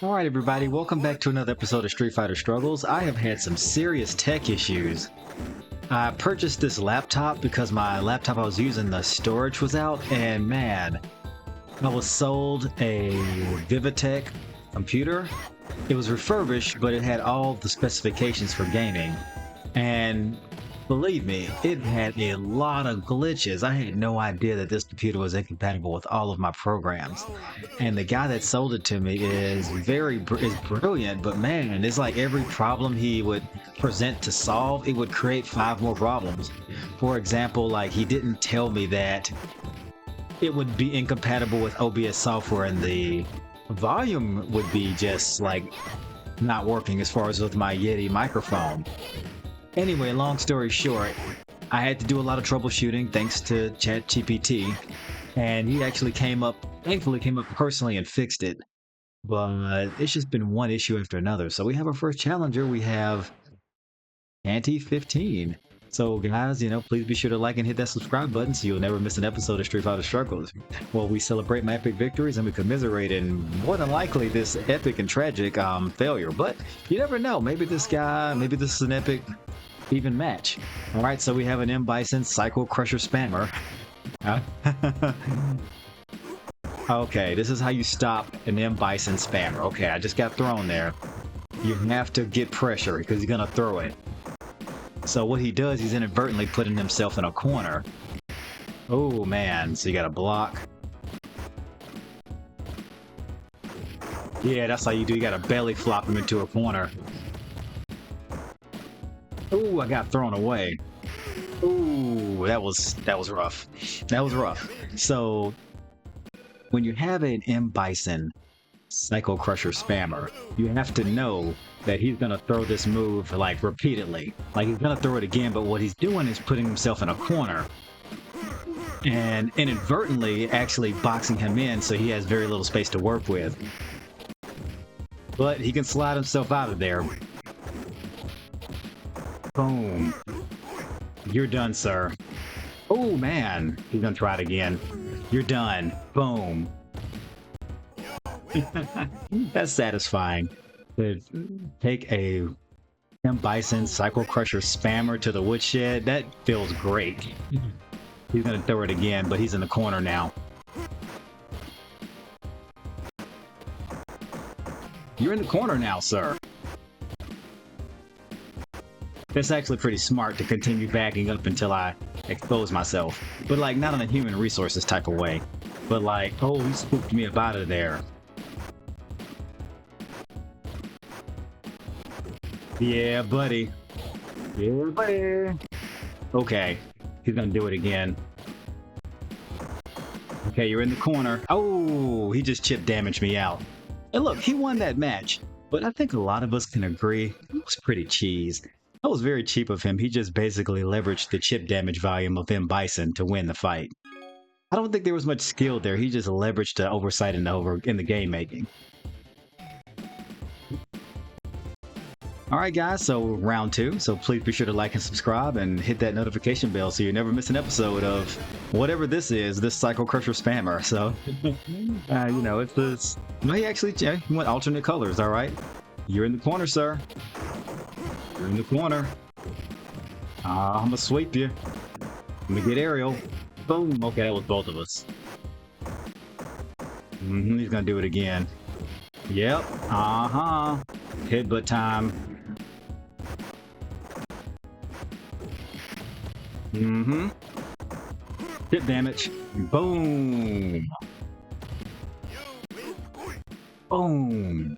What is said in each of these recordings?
Alright everybody, welcome back to another episode of Street Fighter Struggles. I have had some serious tech issues. I purchased this laptop because my laptop I was using, the storage was out, and man, I was sold a Vivitech computer. It was refurbished, but it had all the specifications for gaming. And believe me, it had a lot of glitches. I had no idea that this computer was incompatible with all of my programs. And the guy that sold it to me is brilliant, but man, it's like every problem he would present to solve, it would create 5 more problems. For example, like he didn't tell me that it would be incompatible with OBS software and the volume would be just like not working as far as with my Yeti microphone. Anyway, long story short, I had to do a lot of troubleshooting thanks to ChatGPT, and he actually thankfully came up personally and fixed it. But it's just been one issue after another. So we have our first challenger. We have Anti15. So guys, please be sure to like and hit that subscribe button so you'll never miss an episode of Street Fighter Struggles. Well, we celebrate my epic victories and we commiserate in more than likely this epic and tragic failure. But you never know. Maybe this is an epic even match. All right, so we have an M. Bison Psycho Crusher Spammer. Okay, this is how you stop an M. Bison Spammer. Okay, I just got thrown there. You have to get pressure because he's gonna throw it. So what he does, he's inadvertently putting himself in a corner. Oh man, so you gotta block. Yeah, that's how you do. You gotta belly flop him into a corner. Ooh, I got thrown away. Ooh, that was rough. That was rough. So when you have an M. Bison Psycho Crusher Spammer, you have to know that he's gonna throw this move like repeatedly. Like he's gonna throw it again, but what he's doing is putting himself in a corner and inadvertently actually boxing him in so he has very little space to work with. But he can slide himself out of there. Boom. You're done, sir. Oh man, he's gonna try it again. You're done. Boom. That's satisfying. To take a M. Bison Psycho Crusher Spammer to the woodshed, that feels great. He's gonna throw it again, but he's in the corner now. You're in the corner now, sir. It's actually pretty smart to continue backing up until I expose myself. But like, not in a human resources type of way. But like, oh, he spooked me up out of there. Yeah, buddy. Yeah, buddy. Okay, he's gonna do it again. Okay, you're in the corner. Oh, he just chip damaged me out. And look, he won that match. But I think a lot of us can agree it was pretty cheese. That was very cheap of him. He just basically leveraged the chip damage volume of M. Bison to win the fight. I don't think there was much skill there. He just leveraged the oversight in the game making. Alright guys, so round 2. So please be sure to like and subscribe and hit that notification bell so you never miss an episode of whatever this is, this Psycho Crusher Spammer. So, it's this. No, he went alternate colors, alright? You're in the corner, sir. You're in the corner. I'm gonna sweep you. I'm gonna get aerial. Boom. Okay, that was both of us. He's gonna do it again. Yep. Headbutt time. Hit damage. Boom. Boom.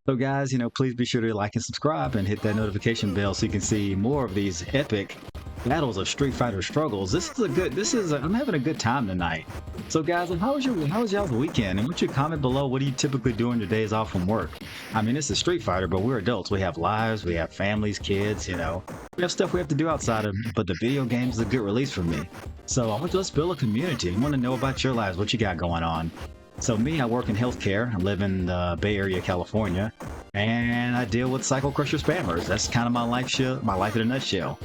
So guys, please be sure to like and subscribe and hit that notification bell so you can see more of these epic battles of Street Fighter Struggles. I'm having a good time tonight. So guys, how was y'all's weekend? And why don't you comment below, what do you typically do on your days off from work? I mean, it's a Street Fighter, but we're adults. We have lives, we have families, kids, we have stuff we have to do outside of, but the video games is a good release for me. So let's build a community. I want to know about your lives, what you got going on. So me, I work in healthcare. I live in the Bay Area, California, and I deal with Psycho Crusher Spammers. That's kind of my life in a nutshell.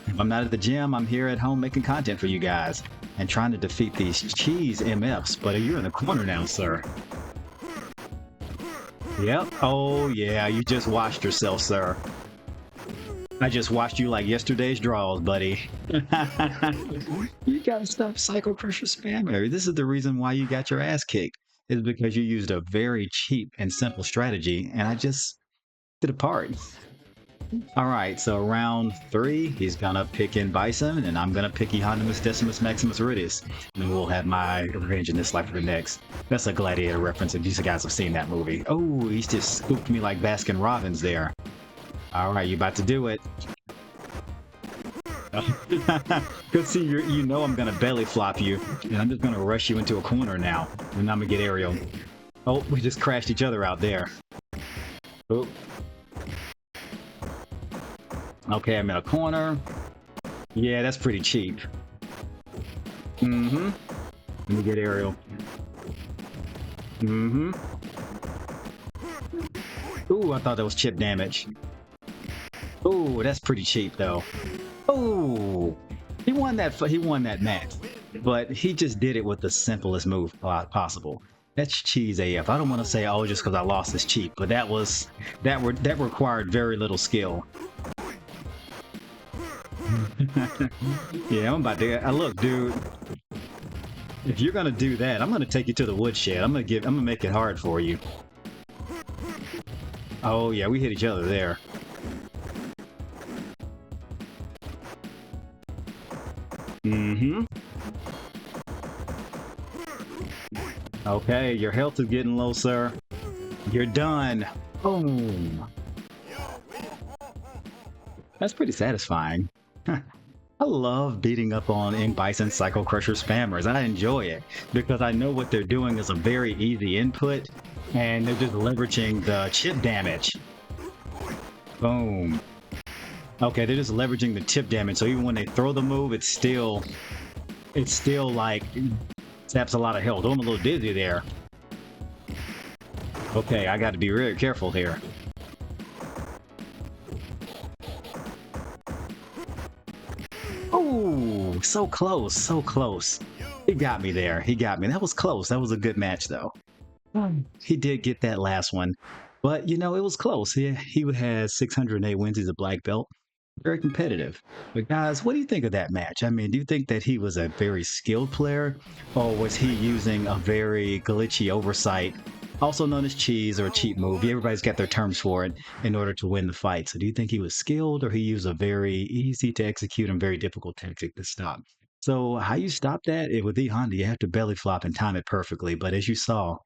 If I'm not at the gym, I'm here at home making content for you guys and trying to defeat these cheese MFs. But you're in the corner now, sir. Yep. Oh, yeah, you just washed yourself, sir. I just watched you like yesterday's draws, buddy. You gotta stop Psycho Crusher spammer. This is the reason why you got your ass kicked. Is because you used a very cheap and simple strategy, and I just did a part. All right, so round three, he's gonna pick in Bison, and I'm gonna pick Ehonymous Decimus Maximus Auritus. And then we'll have my revenge in this life for the next. That's a Gladiator reference, if these guys have seen that movie. Oh, he's just scooped me like Baskin Robbins there. All right, you about to do it. Good see you know I'm gonna belly flop you, and I'm just gonna rush you into a corner now, and I'm gonna get aerial. Oh, we just crashed each other out there. Oh. Okay, I'm in a corner. Yeah, that's pretty cheap. Mm-hmm. Let me get aerial. Mm-hmm. Ooh, I thought that was chip damage. Ooh, that's pretty cheap though. Ooh, he won that match, but he just did it with the simplest move possible. That's cheese AF. I don't want to say, oh, just because I lost is cheap, but that required very little skill. Yeah, I'm about to. Look, dude. If you're gonna do that, I'm gonna take you to the woodshed. I'm gonna make it hard for you. Oh yeah, we hit each other there. Mm-hmm. Okay, your health is getting low, sir. You're done. Boom. That's pretty satisfying. I love beating up on Bison Psycho Crusher spammers. I enjoy it because I know what they're doing is a very easy input, and they're just leveraging the chip damage. Boom. Okay, they're just leveraging the chip damage, so even when they throw the move, it's still like zaps a lot of health. Oh, I'm a little dizzy there. Okay, I got to be very careful here. Oh, so close, so close. He got me there. He got me. That was close. That was a good match, though. He did get that last one, but you know, it was close. He had 608 wins. He's a black belt. Very competitive. But guys, what do you think of that match? I mean, do you think that he was a very skilled player, or was he using a very glitchy oversight, also known as cheese or a cheat move? Everybody's got their terms for it in order to win the fight. So do you think he was skilled, or he used a very easy to execute and very difficult tactic to stop? So how you stop that? With E Honda, you have to belly flop and time it perfectly. But as you saw,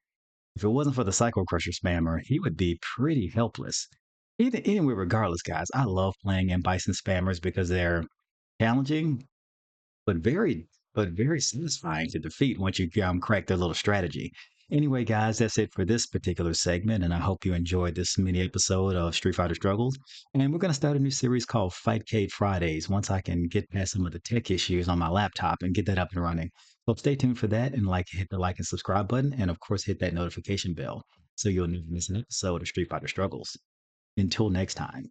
if it wasn't for the Psycho Crusher spammer, he would be pretty helpless. Anyway, regardless, guys, I love playing in Bison spammers because they're challenging, but very satisfying to defeat once you crack their little strategy. Anyway, guys, that's it for this particular segment, and I hope you enjoyed this mini episode of Street Fighter Struggles. And we're going to start a new series called Fightcade Fridays once I can get past some of the tech issues on my laptop and get that up and running. So stay tuned for that, and hit the like and subscribe button, and of course hit that notification bell so you'll never miss an episode of Street Fighter Struggles. Until next time.